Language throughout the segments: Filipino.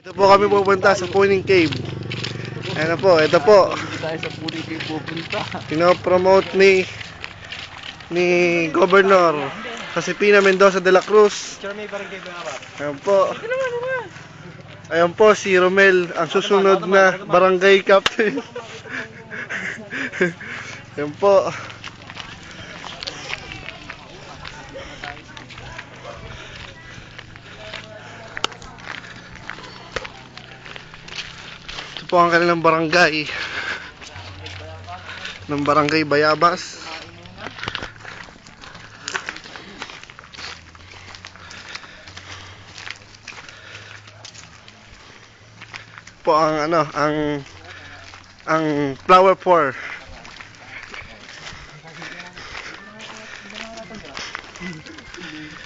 Ito po kami pupunta sa Puning Cave. Ayan na po, ito po. Hindi tayo sa Puning Cave pupunta. Pinopromote ni Governor Josefina Mendoza de la Cruz. Ayan po. Ayan po si Romel, ang susunod na barangay captain. Ayan po. Ito po ang kanilang barangay ng Barangay Bayabas. Po ang ang flower pour.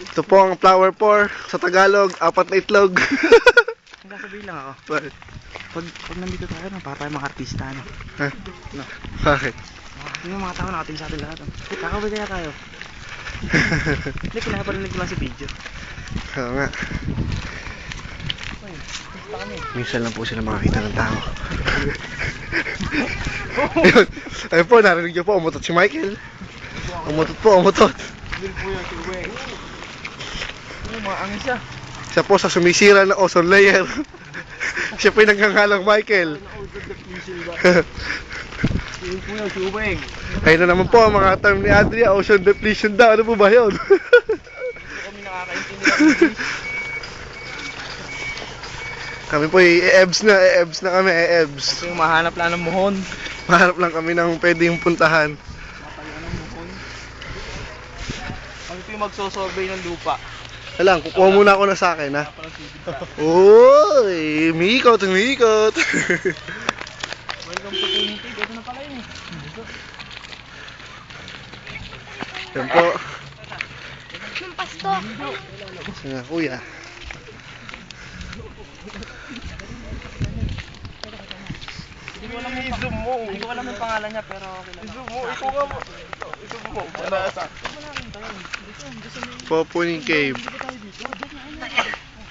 Ito po ang flower pour sa Tagalog, 4 na itlog. Sasabihin lang ako. Bakit? Pag nandito tayo, para tayo mga artista, no? Ha? No. Bakit? Yung mga tao nakating sa atin lahat. Kakabay kaya tayo. Hindi, pinaparinig ko lang sa video. Oo nga. Minsan lang po sila makakita ng tao. Ayun. Ayun po, narinig niyo po, umutot si Michael. Umutot po, umutot. Maangin siya. Siya po sa sumisira na ozone layer. Siya po yung naghangalang Michael. Yung po yung subeng. Ayun na naman po ang mga term ni Adria, ocean depletion daw. Ano po ba yun? Kami nakakaintindi. Kami po i-ebs na kami, i-ebs. Ito yung mahanap lang ng muhon. Mahanap lang kami ng pwedeng puntahan. Matayo ng muhon. Kami po yung magsosurvey ng lupa. Alam, kukuha muna ako na sa akin, ha? Uy, umiikot. Welcome to Puning Cave. Ito na pala yun. Yan po. Yung pasto. Sige, kuya. Hindi ko alam yung pangalan niya, pero okay lang. I-zoom mo. Po Puning Cave.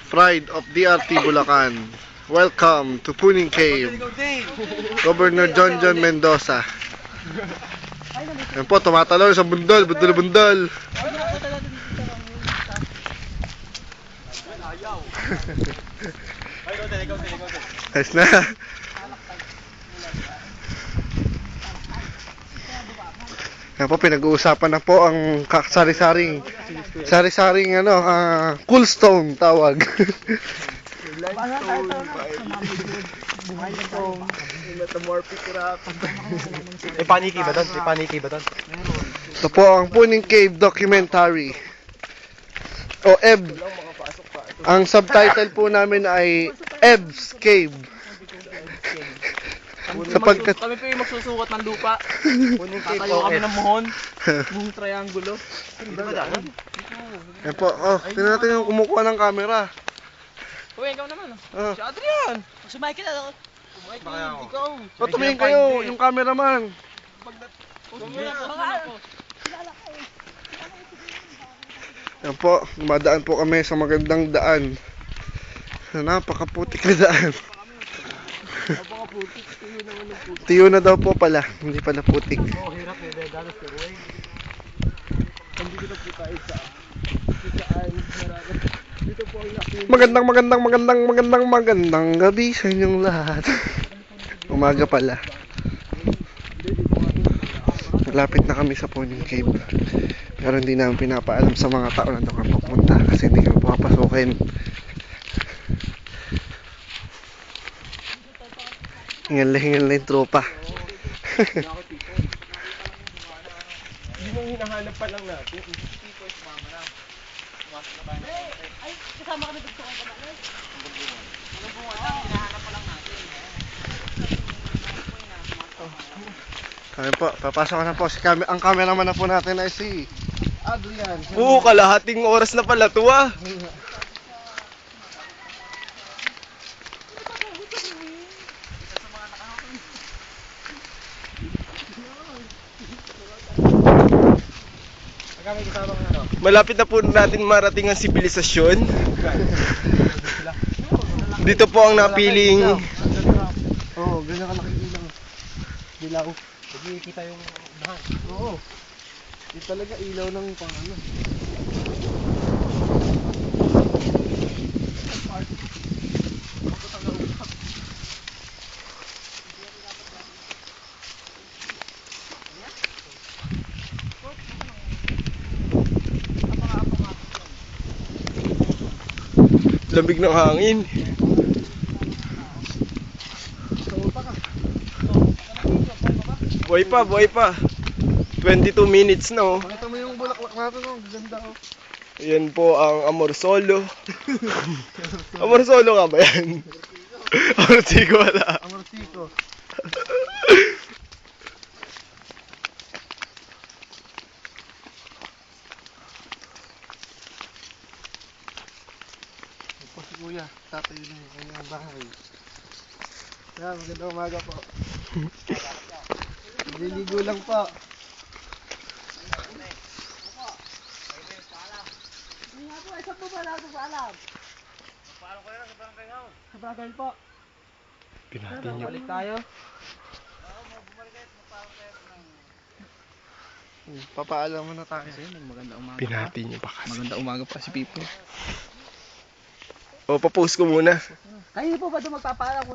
Pride of DRT Bulacan. Welcome to Puning Cave. Governor John Mendoza. Yan po, tumatalon sa bundol. Ayos na. Yan po, pinag-uusapan na po ang sari-saring cool stone tawag. Metamorphic rock. Paniki ba doon? Ito po ang Puning Cave documentary. O EB. Ang subtitle po namin ay EB's Cave. Sapagkat Kami po yung magsusukat ng lupa. Puning Cave Tatayo kami OF. ng muhon. Buong triangulo. yan po, tingnan natin yung kumukuha ng camera. Uy, ikaw naman. Oh. Si Adrian. Si Michael ano? Ikaw. Tumingin kayo, yung cameraman. Yan po, dumadaan po kami sa magandang daan. Napakaputik na daan. Tiyo na daw po pala, hindi pala putik. Magandang gabi sa inyong lahat. Umaga pala. Malapit na kami sa Puning Cave. Pero hindi namin pinapaalam sa mga tao na doon kami pupunta kasi hindi kami papasukin. Hingal na yung tropa. Hindi mo hinahanap pa lang natin. Ay, kasama kami dito kung kamalis. Kami po, papasok na po. Ang cameraman na po natin ay si Adrian. Oo, kalahating oras na pala to ah. Malapit na po natin marating ang sibilisasyon. Dito po ang napiling... Oo, ganyan ka nakikilang. Dilaw. Hindi kita yung bahan. Oo. Yung talaga ilaw ng pang ano. Lamig ng hangin. Buhay pa, buhay pa. 22 minutes na oh. Pakita mo yung bulaklak natin, oh. Ganda, oh. Yan po ang Amorsolo. Amorsolo nga ba yan? Amorsiko wala. Amortiko. Po si Kuya, tatayo na yung kanyang bahay. Kaya magandang umaga po. Nililigo lang po. Sa bagay po. Pinati niyo. Balik tayo. Papaalam mo na tayo. Kasi maganda umaga pa. Pinati niyo pa kasi. Maganda umaga pa si Pipo. O, papost ko muna. Kayo po ba doon magpapaalam ko?